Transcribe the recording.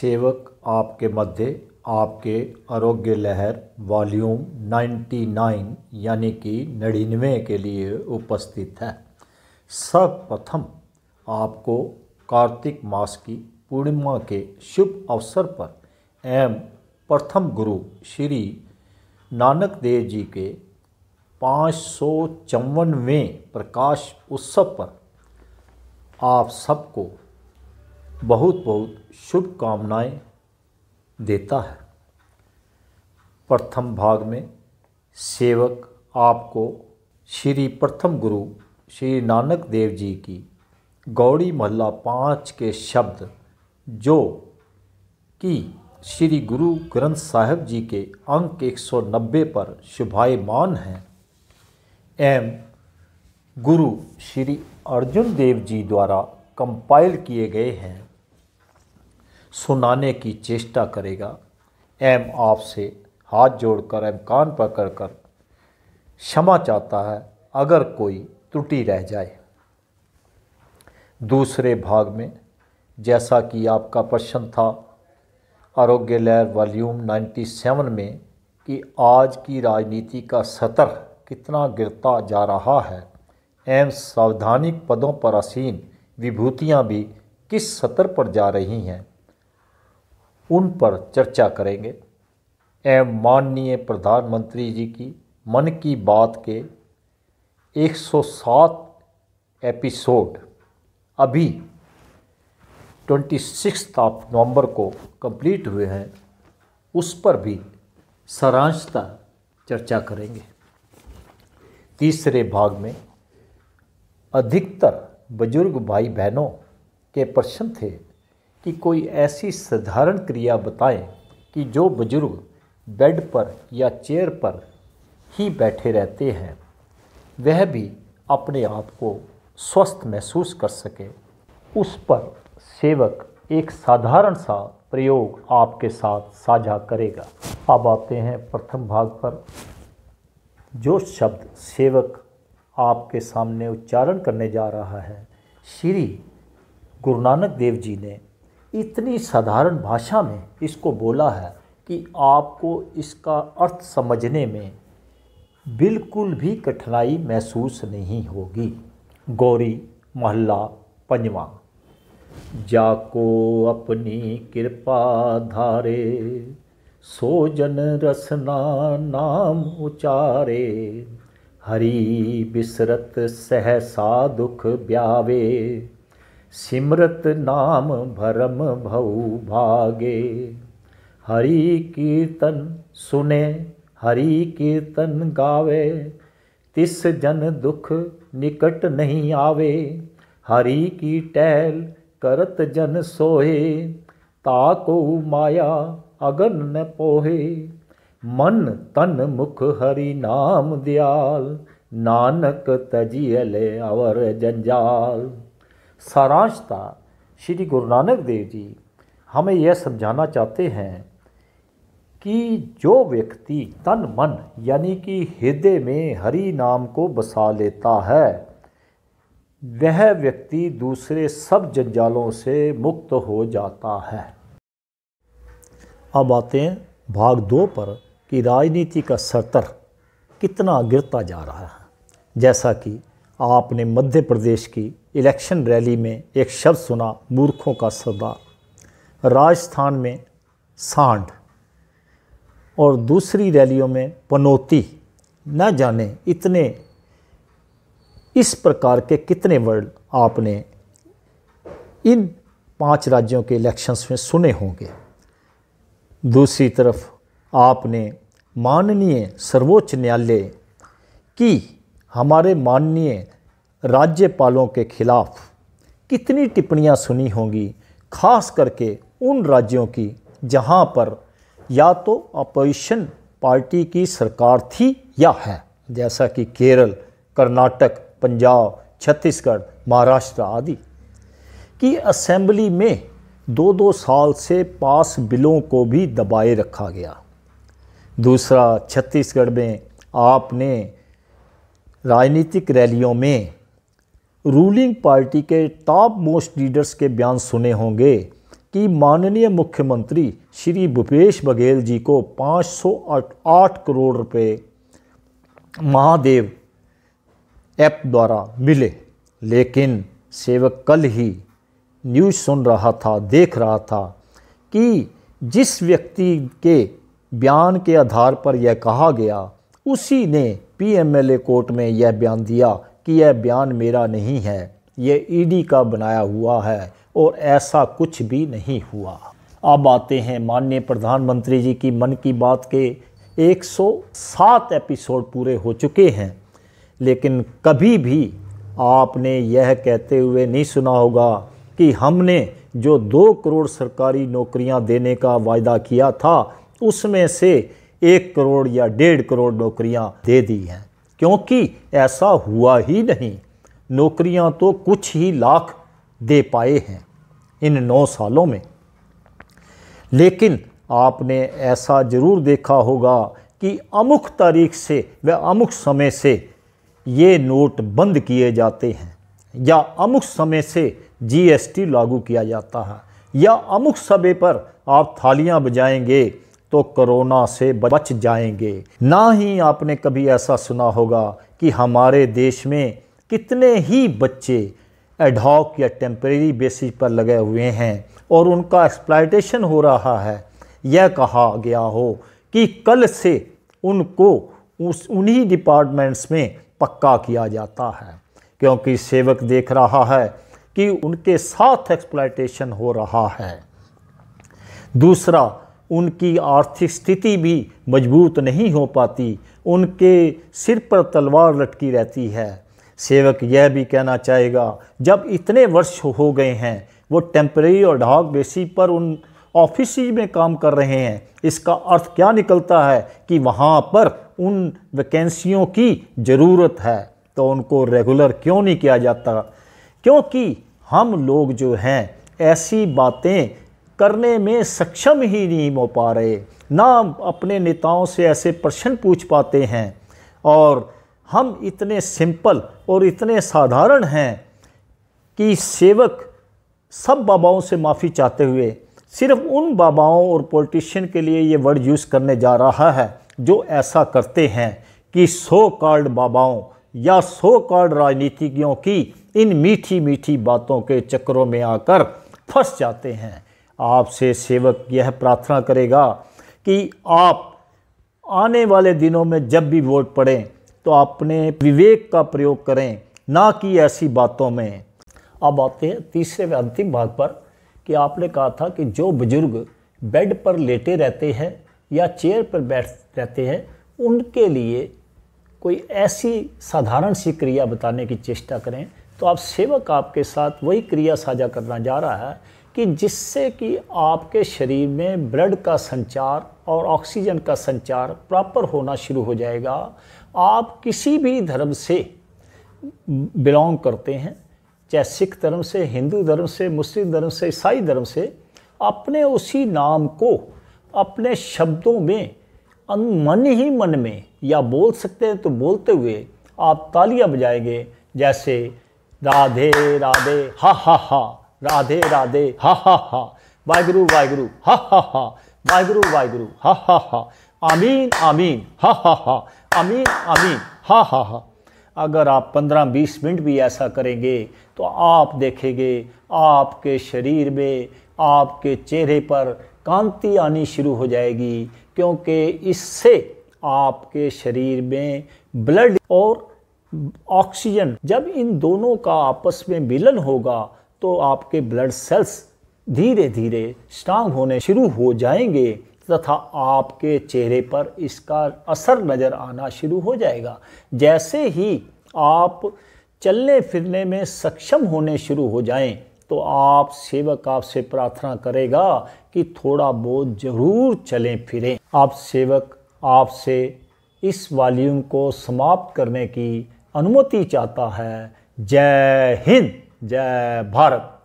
सेवक आपके मध्य आपके आरोग्य लहर वॉल्यूम 99 यानी कि 99 के लिए उपस्थित है। सर्वप्रथम आपको कार्तिक मास की पूर्णिमा के शुभ अवसर पर एवं प्रथम गुरु श्री नानक देव जी के 554वें प्रकाश उत्सव पर आप सबको बहुत बहुत शुभकामनाएं देता है। प्रथम भाग में सेवक आपको श्री प्रथम गुरु श्री नानक देव जी की गौड़ी महला 5 के शब्द जो कि श्री गुरु ग्रंथ साहिब जी के अंक 190 पर शुभायमान हैं एवं गुरु श्री अर्जुन देव जी द्वारा कंपाइल किए गए हैं सुनाने की चेष्टा करेगा एवं आपसे हाथ जोड़कर एवं कान पकड़कर क्षमा चाहता है अगर कोई त्रुटि रह जाए। दूसरे भाग में जैसा कि आपका प्रश्न था आरोग्य लहर वॉल्यूम 97 में कि आज की राजनीति का सतर कितना गिरता जा रहा है एवं संवैधानिक पदों पर आसीन विभूतियां भी किस स्तर पर जा रही हैं, उन पर चर्चा करेंगे एवं माननीय प्रधानमंत्री जी की मन की बात के 107 एपिसोड अभी 26 नवंबर को कंप्लीट हुए हैं, उस पर भी सारांशतः चर्चा करेंगे। तीसरे भाग में अधिकतर बुजुर्ग भाई बहनों के प्रश्न थे कि कोई ऐसी साधारण क्रिया बताएं कि जो बुजुर्ग बेड पर या चेयर पर ही बैठे रहते हैं वह भी अपने आप को स्वस्थ महसूस कर सके। उस पर सेवक एक साधारण सा प्रयोग आपके साथ साझा करेगा। अब आते हैं प्रथम भाग पर। जो शब्द सेवक आपके सामने उच्चारण करने जा रहा है, श्री गुरु नानक देव जी ने इतनी साधारण भाषा में इसको बोला है कि आपको इसका अर्थ समझने में बिल्कुल भी कठिनाई महसूस नहीं होगी। गौरी महला 5वां। जाको अपनी कृपा धारे सो जन रसना नाम उचारे हरि बिसरत सहसा दुख ब्यावे सिमरत नाम भरम भऊ भागे हरि कीर्तन सुने हरि कीर्तन गावे तिस जन दुख निकट नहीं आवे हरि की टहल करत जन सोहे ताको माया अगन न पोहे मन तन मुख हरि नाम दयाल नानक तजियले अवर जंजाल। सारांशता श्री गुरु नानक देव जी हमें यह समझाना चाहते हैं कि जो व्यक्ति तन मन यानी कि हृदय में हरि नाम को बसा लेता है वह व्यक्ति दूसरे सब जंजालों से मुक्त हो जाता है। अब आते हैं भाग 2 पर कि राजनीति का सतर कितना गिरता जा रहा है। जैसा कि आपने मध्य प्रदेश की इलेक्शन रैली में एक शब्द सुना, मूर्खों का सरदार। राजस्थान में सांड और दूसरी रैलियों में पनौती, न जाने इतने इस प्रकार के कितने वर्ड आपने इन 5 राज्यों के इलेक्शंस में सुने होंगे। दूसरी तरफ आपने माननीय सर्वोच्च न्यायालय की हमारे माननीय राज्यपालों के खिलाफ कितनी टिप्पणियां सुनी होंगी, खास करके उन राज्यों की जहां पर या तो अपोजिशन पार्टी की सरकार थी या है, जैसा कि केरल, कर्नाटक, पंजाब, छत्तीसगढ़, महाराष्ट्र आदि की असेंबली में 2-2 साल से पास बिलों को भी दबाए रखा गया। दूसरा, छत्तीसगढ़ में आपने राजनीतिक रैलियों में रूलिंग पार्टी के टॉप मोस्ट लीडर्स के बयान सुने होंगे कि माननीय मुख्यमंत्री श्री भूपेश बघेल जी को 508 करोड़ रुपए महादेव ऐप द्वारा मिले, लेकिन सेवक कल ही न्यूज़ सुन रहा था, देख रहा था कि जिस व्यक्ति के बयान के आधार पर यह कहा गया, उसी ने पीएमएलए कोर्ट में यह बयान दिया कि यह बयान मेरा नहीं है, यह ईडी का बनाया हुआ है और ऐसा कुछ भी नहीं हुआ। अब आते हैं माननीय प्रधानमंत्री जी की मन की बात के 107 एपिसोड पूरे हो चुके हैं, लेकिन कभी भी आपने यह कहते हुए नहीं सुना होगा कि हमने जो 2 करोड़ सरकारी नौकरियां देने का वायदा किया था, उसमें से 1 करोड़ या 1.5 करोड़ नौकरियां दे दी हैं, क्योंकि ऐसा हुआ ही नहीं। नौकरियां तो कुछ ही लाख दे पाए हैं इन 9 सालों में। लेकिन आपने ऐसा ज़रूर देखा होगा कि अमुक तारीख से व अमुक समय से ये नोट बंद किए जाते हैं, या अमुक समय से जीएसटी लागू किया जाता है, या अमुक समय पर आप थालियां बजाएंगे तो कोरोना से बच जाएंगे। ना ही आपने कभी ऐसा सुना होगा कि हमारे देश में कितने ही बच्चे एडहॉक या टेम्परेरी बेसिस पर लगे हुए हैं और उनका एक्सप्लॉयटेशन हो रहा है। यह कहा गया हो कि कल से उनको उन्हीं डिपार्टमेंट्स में पक्का किया जाता है, क्योंकि सेवक देख रहा है कि उनके साथ एक्सप्लॉयटेशन हो रहा है। दूसरा, उनकी आर्थिक स्थिति भी मजबूत नहीं हो पाती, उनके सिर पर तलवार लटकी रहती है। सेवक यह भी कहना चाहेगा, जब इतने वर्ष हो गए हैं वो टेम्परेरी और एडहॉक बेसिस पर उन ऑफिस में काम कर रहे हैं, इसका अर्थ क्या निकलता है कि वहाँ पर उन वैकेंसियों की ज़रूरत है, तो उनको रेगुलर क्यों नहीं किया जाता? क्योंकि हम लोग जो हैं ऐसी बातें करने में सक्षम ही नहीं हो पा रहे, ना अपने नेताओं से ऐसे प्रश्न पूछ पाते हैं, और हम इतने सिंपल और इतने साधारण हैं कि सेवक सब बाबाओं से माफ़ी चाहते हुए सिर्फ उन बाबाओं और पॉलिटिशियन के लिए ये वर्ड यूज़ करने जा रहा है जो ऐसा करते हैं कि सो कॉल्ड बाबाओं या सो कॉल्ड राजनीतिज्ञों की इन मीठी मीठी बातों के चक्करों में आकर फंस जाते हैं। आपसे सेवक यह प्रार्थना करेगा कि आप आने वाले दिनों में जब भी वोट पड़ें तो अपने विवेक का प्रयोग करें, ना कि ऐसी बातों में। अब आते हैं तीसरे व अंतिम भाग पर कि आपने कहा था कि जो बुजुर्ग बेड पर लेटे रहते हैं या चेयर पर बैठ रहते हैं, उनके लिए कोई ऐसी साधारण सी क्रिया बताने की चेष्टा करें। तो आप सेवक आपके साथ वही क्रिया साझा करना जा रहा है कि जिससे कि आपके शरीर में ब्लड का संचार और ऑक्सीजन का संचार प्रॉपर होना शुरू हो जाएगा। आप किसी भी धर्म से बिलोंग करते हैं, चाहे सिख धर्म से, हिंदू धर्म से, मुस्लिम धर्म से, ईसाई धर्म से, अपने उसी नाम को अपने शब्दों में मन ही मन में या बोल सकते हैं तो बोलते हुए आप तालियां बजाएंगे, जैसे राधे राधे हा हा हा, राधे राधे हा हा हा, वाहिगुरु वाहिगुरु हा हा हा, वाहिगुरु वाहिगुरु हा हा हा, आमीन आमीन हा हा हा, आमीन आमीन हा हा हा। अगर आप 15-20 मिनट भी ऐसा करेंगे तो आप देखेंगे आपके शरीर में, आपके चेहरे पर कांति आनी शुरू हो जाएगी, क्योंकि इससे आपके शरीर में ब्लड और ऑक्सीजन, जब इन दोनों का आपस में मिलन होगा तो आपके ब्लड सेल्स धीरे धीरे स्ट्रांग होने शुरू हो जाएंगे तथा आपके चेहरे पर इसका असर नज़र आना शुरू हो जाएगा। जैसे ही आप चलने फिरने में सक्षम होने शुरू हो जाएं तो आप सेवक आपसे प्रार्थना करेगा कि थोड़ा बहुत ज़रूर चलें फिरें। आप सेवक आपसे इस वॉल्यूम को समाप्त करने की अनुमति चाहता है। जय हिंद, जय भारत।